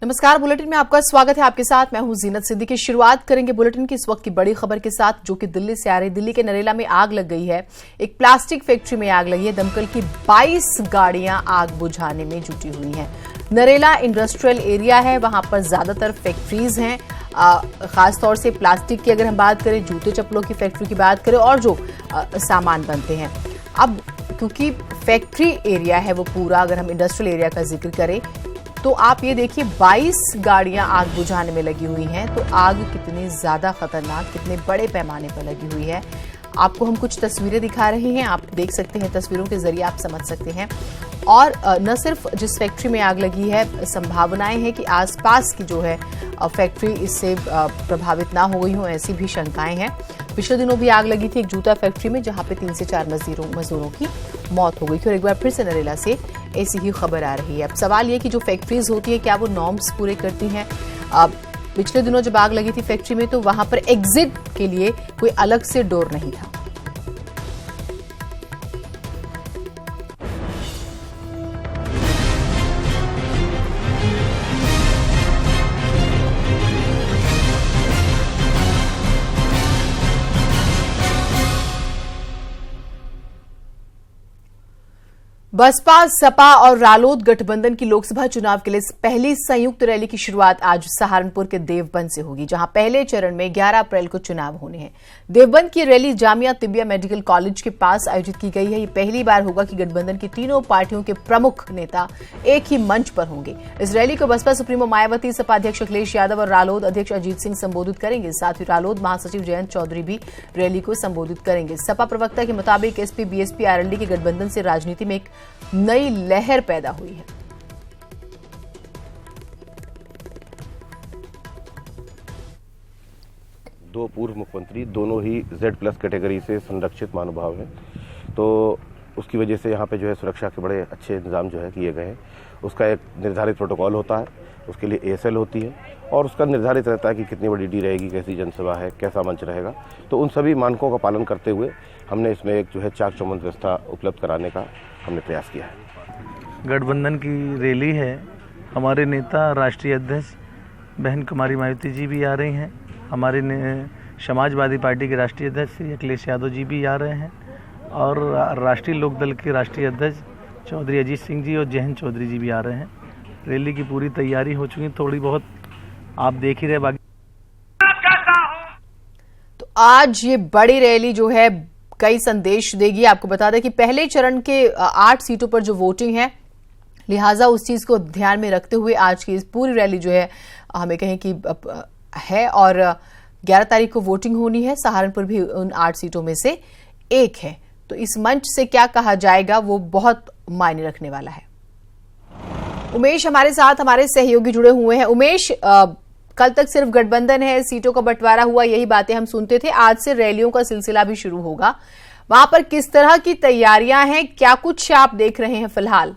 नमस्कार, बुलेटिन में आपका स्वागत है। आपके साथ मैं हूं जीनत सिद्दीकी। शुरुआत करेंगे बुलेटिन की इस वक्त की बड़ी खबर के साथ, जो कि दिल्ली से आ रही। दिल्ली के नरेला में आग लग गई है। एक प्लास्टिक फैक्ट्री में आग लगी है। दमकल की 22 गाड़ियां आग बुझाने में जुटी हुई हैं। नरेला इंडस्ट्रियल एरिया है, वहां पर ज्यादातर फैक्ट्रीज हैं। खासतौर से प्लास्टिक की अगर हम बात करें, जूते चप्पलों की फैक्ट्री की बात करें और जो सामान बनते हैं। अब क्योंकि फैक्ट्री एरिया है वो पूरा, अगर हम इंडस्ट्रियल एरिया का जिक्र करें तो आप ये देखिए 22 गाड़ियां आग बुझाने में लगी हुई हैं। तो आग कितनी ज्यादा खतरनाक, कितने बड़े पैमाने पर लगी हुई है। आपको हम कुछ तस्वीरें दिखा रहे हैं, आप देख सकते हैं, तस्वीरों के जरिए आप समझ सकते हैं। और न सिर्फ जिस फैक्ट्री में आग लगी है, संभावनाएं हैं कि आसपास की जो है फैक्ट्री इससे प्रभावित ना हो गई हो, ऐसी भी शंकाएं हैं। पिछले दिनों भी आग लगी थी एक जूता फैक्ट्री में, जहां पे 3 से 4 मजदूरों की मौत हो गई थी। और एक बार फिर से नरेला से ऐसी ही खबर आ रही है। अब सवाल ये कि जो फैक्ट्रीज होती है, क्या वो नॉर्म्स पूरे करती हैं? पिछले दिनों जब आग लगी थी फैक्ट्री में, तो वहां पर एग्जिट के लिए कोई अलग से डोर नहीं था। बसपा, सपा और रालोद गठबंधन की लोकसभा चुनाव के लिए पहली संयुक्त रैली की शुरुआत आज सहारनपुर के देवबंद से होगी, जहां पहले चरण में 11 अप्रैल को चुनाव होने हैं। देवबंद की rally Jamia tibia medical college के पास आयोजित की गई है। ये पहली बार होगा कि गठबंधन की तीनों पार्टियों के प्रमुख नेता एक ही मंच पर होंगे। इस रैली को बसपा सुप्रीमो मायावती, सपा अध्यक्ष अखिलेश यादव और रालोद अध्यक्ष अजीत सिंह संबोधित करेंगे। साथ ही रालोद महासचिव जयंत चौधरी भी रैली को संबोधित करेंगे। सपा प्रवक्ता के मुताबिक एसपी बीएसपी आरएलडी के गठबंधन से राजनीति में एक नई लहर पैदा हुई है। दो पूर्व मुख्यमंत्री दोनों ही Z+ कैटेगरी से संरक्षित महानुभाव हैं, तो उसकी वजह से यहाँ पे जो है सुरक्षा के बड़े अच्छे इंतजाम जो है किए गए हैं। उसका एक निर्धारित प्रोटोकॉल होता है, उसके लिए ASL होती है और उसका निर्धारित रहता है कि कितनी बड़ी डी रहेगी, कैसी जनसभा है, कैसा मंच रहेगा। तो उन सभी मानकों का पालन करते हुए हमने इसमें एक जो है चाक चौबंद व्यवस्था उपलब्ध कराने का हमने प्रयास किया है। गठबंधन की रैली है। हमारे नेता राष्ट्रीय अध्यक्ष बहन कुमारी मायावती जी भी आ रही हैं। हमारे समाजवादी पार्टी के राष्ट्रीय अध्यक्ष श्री अखिलेश यादव जी भी आ रहे हैं और राष्ट्रीय लोकदल के राष्ट्रीय अध्यक्ष चौधरी अजीत सिंह जी और जयंत चौधरी जी भी आ रहे हैं। रैली की पूरी तैयारी हो चुकी है, थोड़ी बहुत आप देख ही रहे। बाकी तो आज ये बड़ी रैली जो है कई संदेश देगी। आपको बता दें कि पहले चरण के 8 सीटों पर जो वोटिंग है, लिहाजा उस चीज को ध्यान में रखते हुए आज की इस पूरी रैली जो है हमें कहें कि है। और 11 तारीख को वोटिंग होनी है। सहारनपुर भी उन 8 सीटों में से एक है। तो इस मंच से क्या कहा जाएगा वो बहुत मायने रखने वाला है। उमेश हमारे साथ, हमारे सहयोगी जुड़े हुए हैं। उमेश, कल तक सिर्फ गठबंधन है, सीटों का बंटवारा हुआ, यही बातें हम सुनते थे। आज से रैलियों का सिलसिला भी शुरू होगा। वहां पर किस तरह की तैयारियां हैं, क्या कुछ आप देख रहे हैं फिलहाल?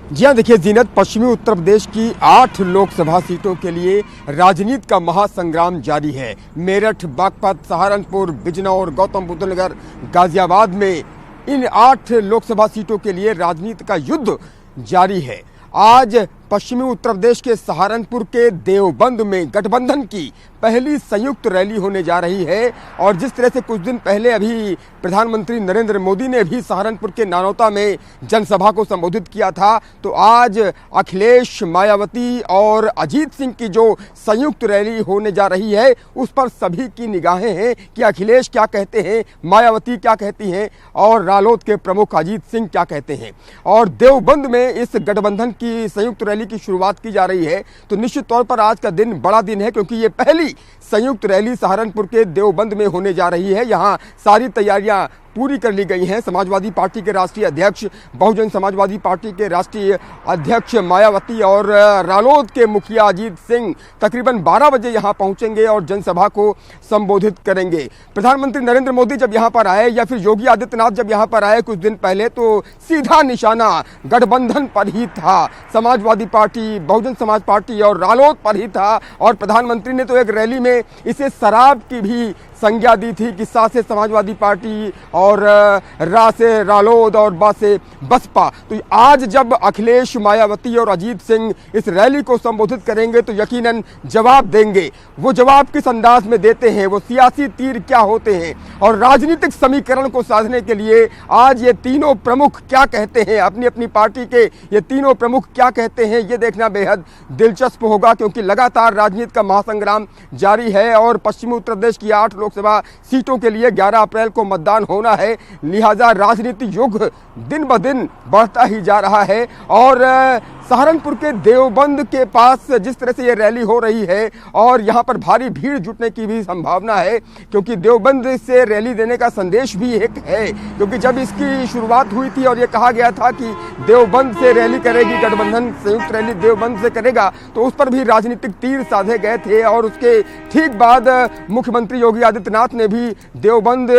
जी हाँ, देखिए जीनत, पश्चिमी उत्तर प्रदेश की 8 लोकसभा सीटों के लिए राजनीति का महासंग्राम जारी है। मेरठ, बागपत, सहारनपुर, बिजनौर, गौतम बुद्ध नगर, गाजियाबाद में इन 8 लोकसभा सीटों के लिए राजनीति का युद्ध जारी है। आज पश्चिमी उत्तर प्रदेश के सहारनपुर के देवबंद में गठबंधन की पहली संयुक्त रैली होने जा रही है। और जिस तरह से कुछ दिन पहले अभी प्रधानमंत्री नरेंद्र मोदी ने भी सहारनपुर के नानौता में जनसभा को संबोधित किया था, तो आज अखिलेश, मायावती और अजीत सिंह की जो संयुक्त रैली होने जा रही है, उस पर सभी की निगाहें हैं कि अखिलेश क्या कहते हैं, मायावती क्या कहती हैं और रालोद के प्रमुख अजीत सिंह क्या कहते हैं। और देवबंद में इस गठबंधन की संयुक्त रैली की शुरुआत की जा रही है। तो निश्चित तौर पर आज का दिन बड़ा दिन है, क्योंकि ये पहली संयुक्त रैली सहारनपुर के देवबंद में होने जा रही है। यहाँ सारी तैयारियां पूरी कर ली गई हैं। समाजवादी पार्टी के राष्ट्रीय अध्यक्ष, बहुजन समाजवादी पार्टी के राष्ट्रीय अध्यक्ष मायावती और रालोद के मुखिया अजीत सिंह तकरीबन 12 बजे यहां पहुंचेंगे और जनसभा को संबोधित करेंगे। प्रधानमंत्री नरेंद्र मोदी जब यहां पर आए या फिर योगी आदित्यनाथ जब यहां पर आए कुछ दिन पहले, तो सीधा निशाना गठबंधन पर ही था। समाजवादी पार्टी, बहुजन समाज पार्टी और रालोद पर ही था। और प्रधानमंत्री ने तो एक रैली में इसे शराब की भी संज्ञा दी थी कि सा से समाजवादी पार्टी और रा से रालोद और बा से बसपा। तो आज जब अखिलेश, मायावती और अजीत सिंह इस रैली को संबोधित करेंगे तो यकीनन जवाब देंगे। वो जवाब किस अंदाज में देते हैं, वो सियासी तीर क्या होते हैं और राजनीतिक समीकरण को साधने के लिए आज ये तीनों प्रमुख क्या कहते हैं, अपनी अपनी पार्टी के ये तीनों प्रमुख क्या कहते हैं, ये देखना बेहद दिलचस्प होगा। क्योंकि लगातार राजनीति का महासंग्राम जारी है और पश्चिमी उत्तर प्रदेश की 8 लोकसभा सीटों के लिए 11 अप्रैल को मतदान होना है। लिहाजा राजनीतिक युग दिन ब दिन बढ़ता ही जा रहा है और सहारनपुर के देवबंद के पास जिस तरह से ये रैली हो रही है और यहाँ पर भारी भीड़ जुटने की भी संभावना है, क्योंकि देवबंद से रैली देने का संदेश भी एक है। क्योंकि जब इसकी शुरुआत हुई थी और ये कहा गया था कि देवबंद से रैली करेगी गठबंधन, संयुक्त रैली देवबंद से करेगा, तो उस पर भी राजनीतिक तीर साधे गए थे। और उसके ठीक बाद मुख्यमंत्री योगी आदित्यनाथ ने भी देवबंद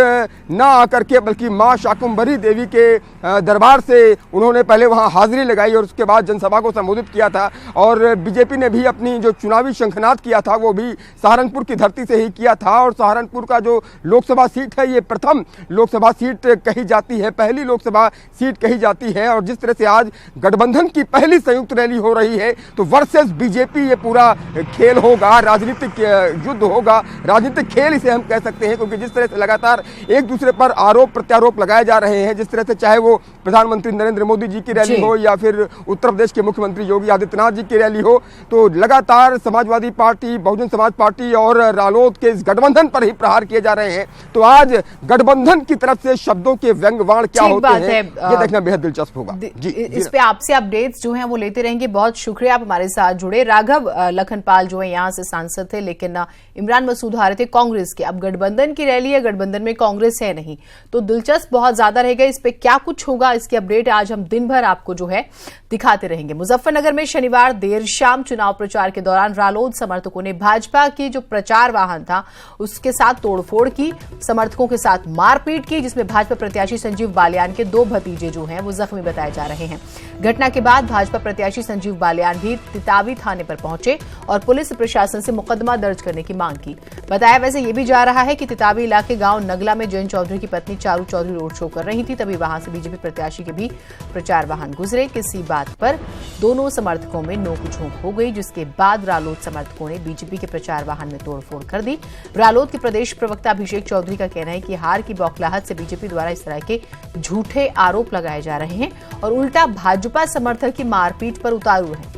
न आकर के बल्कि माँ शाकुंभरी देवी के दरबार से उन्होंने पहले वहाँ हाजिरी लगाई और उसके बाद जनसभा को संबोधित किया था। और बीजेपी ने भी अपनी जो चुनावी शंखनाद किया था वो भी सहारनपुर की धरती से ही किया था। और सहारनपुर का जो लोकसभा सीट है ये प्रथम लोकसभा सीट कही जाती है, पहली लोकसभा सीट कही जाती है। और जिस तरह से आज गठबंधन की पहली संयुक्त रैली हो रही है तो वर्सेस बीजेपी ये पूरा खेल होगा, राजनीतिक युद्ध होगा, राजनीतिक खेल इसे हम कह सकते हैं। क्योंकि जिस तरह से लगातार एक दूसरे पर आरोप प्रत्यारोप लगाए जा रहे हैं, जिस तरह से चाहे वो प्रधानमंत्री नरेंद्र मोदी जी की रैली हो या फिर उत्तर प्रदेश के मुख्यमंत्री योगी आदित्यनाथ जी की रैली हो, तो लगातार समाजवादी पार्टी, बहुजन समाज पार्टी और रालोद के इस गठबंधन पर ही प्रहार किए जा रहे हैं। तो आज गठबंधन की तरफ से शब्दों के व्यंग्यवाण क्या होते हैं ये देखना बेहद दिलचस्प होगा। जी, इस पे आपसे अपडेट्स जो हैं वो लेते रहेंगे। बहुत शुक्रिया आप हमारे साथ जुड़े। राघव लखनपाल जो है यहाँ से सांसद थे, लेकिन इमरान मसूद हारे थे कांग्रेस के। अब गठबंधन की रैली है, गठबंधन में कांग्रेस है नहीं, तो दिलचस्प बहुत ज्यादा रहेगा। इस पे क्या कुछ होगा इसकी अपडेट आज हम दिन भर आपको जो है दिखाते रहेंगे। मुजफ्फरनगर में शनिवार देर शाम चुनाव प्रचार के दौरान रालोद समर्थकों ने भाजपा की जो प्रचार वाहन था उसके साथ तोड़फोड़ की, समर्थकों के साथ मारपीट की, जिसमें भाजपा प्रत्याशी संजीव बालियान के 2 भतीजे जो हैं वो जख्मी बताए जा रहे हैं। घटना के बाद भाजपा प्रत्याशी संजीव बालियान भी तितावी थाने पर पहुंचे और पुलिस प्रशासन से मुकदमा दर्ज करने की मांग की। बताया वैसे ये भी जा रहा है कि तितावी इलाके गांव नगला में जयंत चौधरी की पत्नी चारू चौधरी रोड शो कर रही थी, तभी वहां से बीजेपी प्रत्याशी के भी प्रचार वाहन गुजरे। किसी बात पर दोनों समर्थकों में नोक-झोंक हो गई, जिसके बाद रालोद समर्थकों ने बीजेपी के प्रचार वाहन में तोड़फोड़ कर दी। रालोद के प्रदेश प्रवक्ता अभिषेक चौधरी का कहना है कि हार की बौखलाहट से बीजेपी द्वारा इस तरह के झूठे आरोप लगाए जा रहे हैं और उल्टा भाजपा समर्थक की मारपीट पर उतारू है।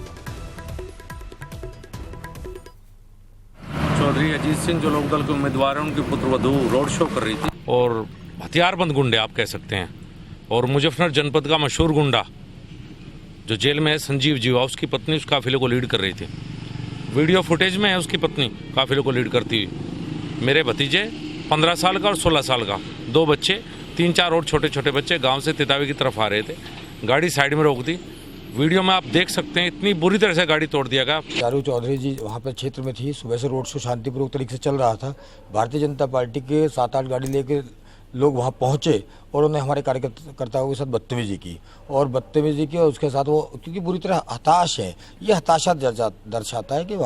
चौधरी अजीत सिंह जो लोकदल के उम्मीदवार हैं उनकी पुत्रवधू रोड शो कर रही थी और हथियारबंद गुंडे आप कह सकते हैं, और मुजफ्फरनगर जनपद का मशहूर गुंडा जो जेल में है संजीव जीवा, उसकी पत्नी उस काफिले को लीड कर रही थी। वीडियो फुटेज में है उसकी पत्नी काफिले को लीड करती हुई। मेरे भतीजे 15 साल का और 16 साल का 2 बच्चे, 3-4 और छोटे छोटे बच्चे गांव से तितावी की तरफ आ रहे थे। गाड़ी साइड में रोक दी, वीडियो में आप देख सकते हैं इतनी बुरी तरह से गाड़ी तोड़ दिया गया। चारू चौधरी जी वहाँ पर क्षेत्र में थी, सुबह से रोड शो शांतिपूर्वक तरीके से चल रहा था। भारतीय जनता पार्टी के 7-8 गाड़ी लेके लोग वहाँ पहुँचे और उन्होंने हमारे कार्यकर्ताओं के साथ बदतमीजी की और उसके साथ वो क्योंकि बुरी तरह हताश है, ये हताशा दर्शाता है कि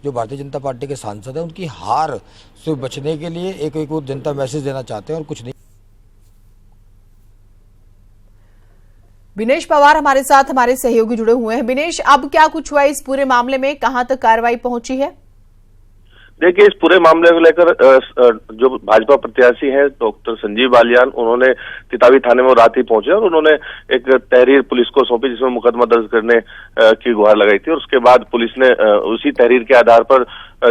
जो भारतीय जनता पार्टी के सांसद हैं उनकी हार से बचने के लिए एक वो जनता मैसेज देना चाहते हैं और कुछ नहीं। बिनेश पवार हमारे साथ हमारे सहयोगी जुड़े हुए हैं। बिनेश, अब क्या कुछ हुआ इस पूरे मामले में, कहां तक कार्रवाई पहुंची है? देखिए, इस पूरे मामले को लेकर जो भाजपा प्रत्याशी हैं डॉक्टर संजीव बालियान, उन्होंने तितावी थाने में रात ही पहुंचे और उन्होंने एक तहरीर पुलिस को सौंपी जिसमें मुकदमा दर्ज करने की गुहार लगाई थी। और उसके बाद पुलिस ने उसी तहरीर के आधार पर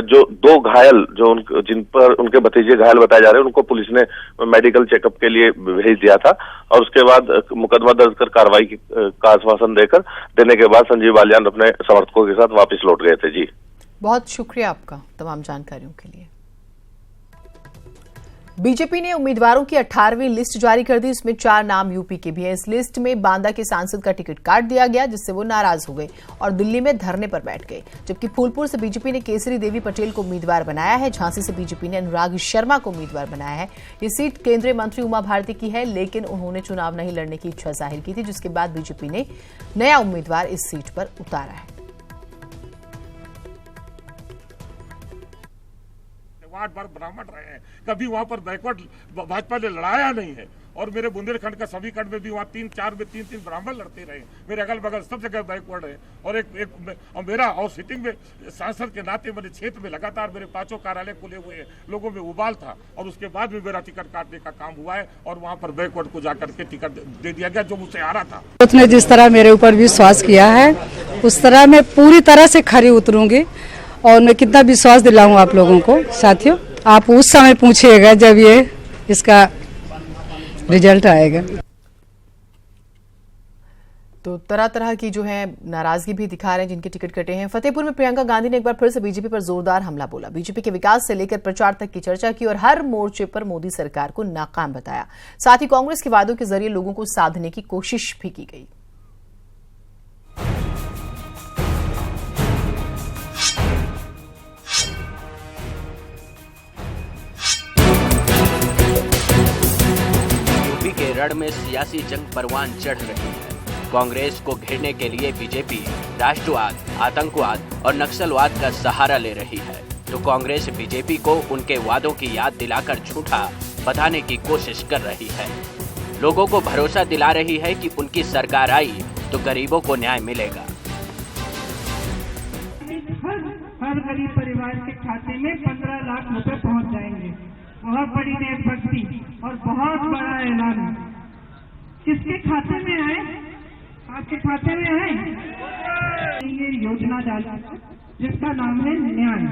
जो 2 घायल जिन पर उनके भतीजे घायल बताए जा रहे हैं उनको पुलिस ने मेडिकल चेकअप के लिए भेज दिया था और उसके बाद मुकदमा दर्ज कर कार्रवाई का आश्वासन देने के बाद संजीव बालियान अपने समर्थकों के साथ वापस लौट गए थे। जी, बहुत शुक्रिया आपका तमाम जानकारियों के लिए। बीजेपी ने उम्मीदवारों की 18वीं लिस्ट जारी कर दी, इसमें 4 नाम यूपी के भी हैं। इस लिस्ट में बांदा के सांसद का टिकट काट दिया गया, जिससे वो नाराज हो गए और दिल्ली में धरने पर बैठ गए। जबकि फूलपुर से बीजेपी ने केसरी देवी पटेल को उम्मीदवार बनाया है। झांसी से बीजेपी ने अनुराग शर्मा को उम्मीदवार बनाया है। ये सीट केंद्रीय मंत्री उमा भारती की है, लेकिन उन्होंने चुनाव नहीं लड़ने की इच्छा जाहिर की थी, जिसके बाद बीजेपी ने नया उम्मीदवार इस सीट पर उतारा है। 8 बार ब्राह्मण रहे हैं, कभी वहां पर बैकवर्ड भाजपा ने लड़ाया नहीं है। और मेरे बुंदेलखंड का सभी खंड में भी वहाँ 3-4 में 3-3 ब्राह्मण लड़ते रहे। मेरे अगल बगल सब जगह बैकवर्ड है। और मेरा और सिटिंग में सांसद के नाते मेरे क्षेत्र में लगातार मेरे 5 कार्यालय खुले हुए हैं, लोगों में उबाल था और उसके बाद भी मेरा टिकट काटने का काम हुआ है और वहाँ पर बैकवर्ड को जाकर के टिकट दे दिया गया जो मुझसे आ रहा था। उसने जिस तरह मेरे ऊपर विश्वास किया है उस तरह मैं पूरी तरह से खरी उतरूंगी और मैं कितना विश्वास दिलाऊं आप लोगों को। साथियों, आप उस समय पूछिएगा जब ये इसका रिजल्ट आएगा। तो तरह तरह की जो है नाराजगी भी दिखा रहे हैं जिनके टिकट कटे हैं। फतेहपुर में प्रियंका गांधी ने एक बार फिर से बीजेपी पर जोरदार हमला बोला। बीजेपी के विकास से लेकर प्रचार तक की चर्चा की और हर मोर्चे पर मोदी सरकार को नाकाम बताया। साथ ही कांग्रेस के वादों के जरिए लोगों को साधने की कोशिश भी की गई। के रण में सियासी जंग परवान चढ़ रही है। कांग्रेस को घेरने के लिए बीजेपी राष्ट्रवाद, आतंकवाद और नक्सलवाद का सहारा ले रही है, तो कांग्रेस बीजेपी को उनके वादों की याद दिलाकर झूठा बताने की कोशिश कर रही है। लोगों को भरोसा दिला रही है कि उनकी सरकार आई तो गरीबों को न्याय मिलेगा। हर गरीब परिवार के खाते में 15 लाख रुपए पहुंच जाएंगे। बहुत बड़ी देशभक्ति और बहुत बड़ा ऐलान। किसके खाते में आए? आपके खाते में आए। ये योजना डाली जिसका नाम है न्याय।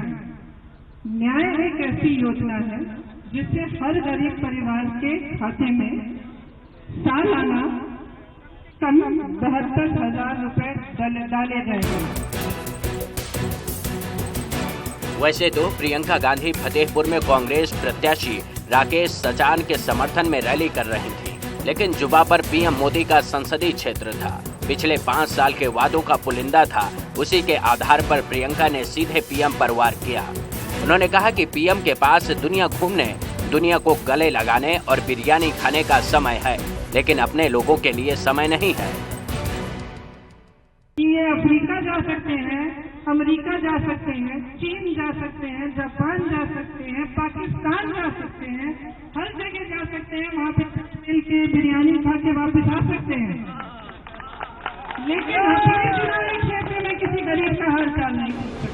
न्याय एक ऐसी योजना है जिससे हर गरीब परिवार के खाते में सालाना कम 72,000 रुपए डाले जाएंगे। वैसे तो प्रियंका गांधी फतेहपुर में कांग्रेस प्रत्याशी राकेश सचान के समर्थन में रैली कर रही थी, लेकिन जुबा पर पीएम मोदी का संसदीय क्षेत्र था। पिछले 5 साल के वादों का पुलिंदा था, उसी के आधार पर प्रियंका ने सीधे पीएम पर वार किया। उन्होंने कहा कि पीएम के पास दुनिया घूमने, दुनिया को गले लगाने और बिरयानी खाने का समय है, लेकिन अपने लोगों के लिए समय नहीं है। ये अफ्रीका जा सकते हैं, अमेरिका जा सकते हैं, चीन जा सकते हैं, जापान जा सकते हैं, पाकिस्तान जा सकते हैं, हर जगह जा सकते हैं, वहाँ पे मिल के बिरयानी खा के वापस आ सकते हैं। लेकिन हमारे चुनावी क्षेत्र में किसी गरीब का हाल चाल नहीं पूछ सकते।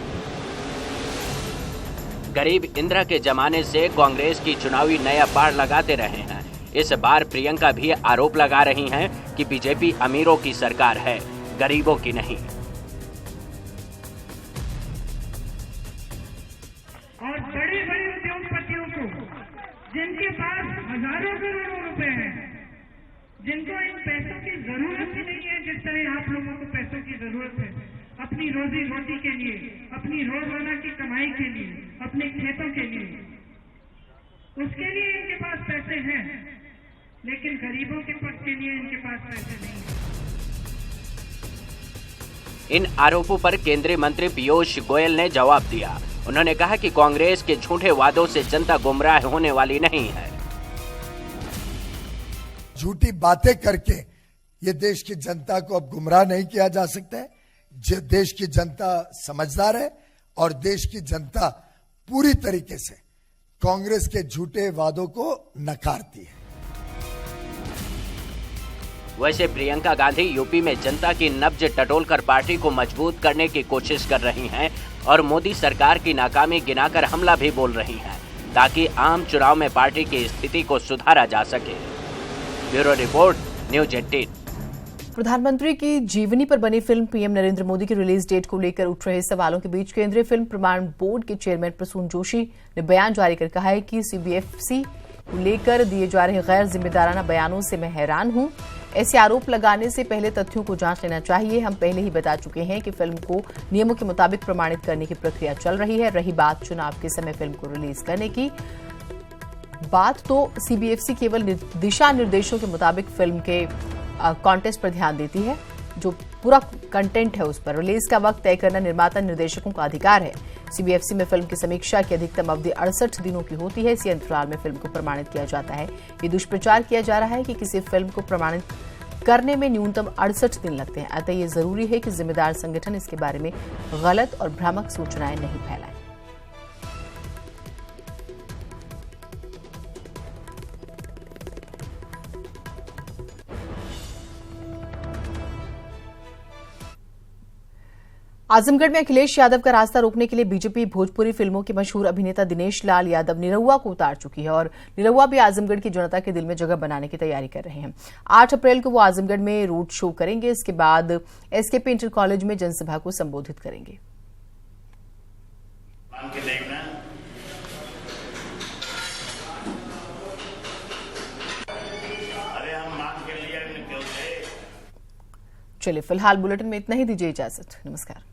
गरीब इंदिरा के जमाने से कांग्रेस की चुनावी नया पार लगाते रहे हैं। इस बार प्रियंका भी आरोप लगा रही हैं कि बीजेपी अमीरों की सरकार है, गरीबों की नहीं। और बड़े बड़े उद्योगपतियों को जिनके पास हजारों करोड़ों रुपए हैं, जिनको इन पैसों की जरूरत ही नहीं है जिस तरह आप लोगों को पैसों की जरूरत है अपनी रोजी रोटी के लिए, अपनी रोजाना की कमाई के लिए, अपने खेतों के लिए, उसके लिए इनके पास पैसे हैं, लेकिन गरीबों के पक्ष के लिए इनके पास पैसे नहीं है। इन आरोपों पर केंद्रीय मंत्री पीयूष गोयल ने जवाब दिया। उन्होंने कहा कि कांग्रेस के झूठे वादों से जनता गुमराह होने वाली नहीं है। झूठी बातें करके ये देश की जनता को अब गुमराह नहीं किया जा सकता है। देश की जनता समझदार है और देश की जनता पूरी तरीके से कांग्रेस के झूठे वादों को नकारती है। वैसे प्रियंका गांधी यूपी में जनता की नब्ज टटोलकर पार्टी को मजबूत करने की कोशिश कर रही हैं और मोदी सरकार की नाकामी गिनाकर हमला भी बोल रही हैं, ताकि आम चुनाव में पार्टी की स्थिति को सुधारा जा सके। Bureau report, news 18। प्रधानमंत्री की जीवनी पर बनी फिल्म पीएम नरेंद्र मोदी की रिलीज डेट को लेकर उठ रहे सवालों के बीच केंद्रीय फिल्म प्रमाण बोर्ड के चेयरमैन प्रसून जोशी ने बयान जारी कर कहा है कि सीबीएफसी को लेकर दिए जा रहे गैर जिम्मेदाराना बयानों से मैं हैरान हूं। ऐसे आरोप लगाने से पहले तथ्यों को जांच लेना चाहिए। हम पहले ही बता चुके हैं कि फिल्म को नियमों के मुताबिक प्रमाणित करने की प्रक्रिया चल रही है। रही बात चुनाव के समय फिल्म को रिलीज करने की बात, तो सीबीएफसी केवल दिशा निर्देशों के मुताबिक फिल्म के कॉन्टेस्ट पर ध्यान देती है। जो पूरा कंटेंट है उस पर रिलीज का वक्त तय करना निर्माता निर्देशकों का अधिकार है। सीबीएफसी में फिल्म की समीक्षा की अधिकतम अवधि 68 दिनों की होती है। इसी अंतराल में फिल्म को प्रमाणित किया जाता है। ये दुष्प्रचार किया जा रहा है कि किसी फिल्म को प्रमाणित करने में न्यूनतम 68 दिन लगते हैं। अतः ये जरूरी है कि जिम्मेदार संगठन इसके बारे में गलत और भ्रामक सूचनाएं नहीं फैलाएं। आजमगढ़ में अखिलेश यादव का रास्ता रोकने के लिए बीजेपी भोजपुरी फिल्मों के मशहूर अभिनेता दिनेश लाल यादव निरहुआ को उतार चुकी है और निरहुआ भी आजमगढ़ की जनता के दिल में जगह बनाने की तैयारी कर रहे हैं। 8 अप्रैल को वो आजमगढ़ में रोड शो करेंगे। इसके बाद एसकेपी इंटर कॉलेज में जनसभा को संबोधित करेंगे। चलिए फिलहाल बुलेटिन में इतना ही, दीजिए इजाजत। नमस्कार।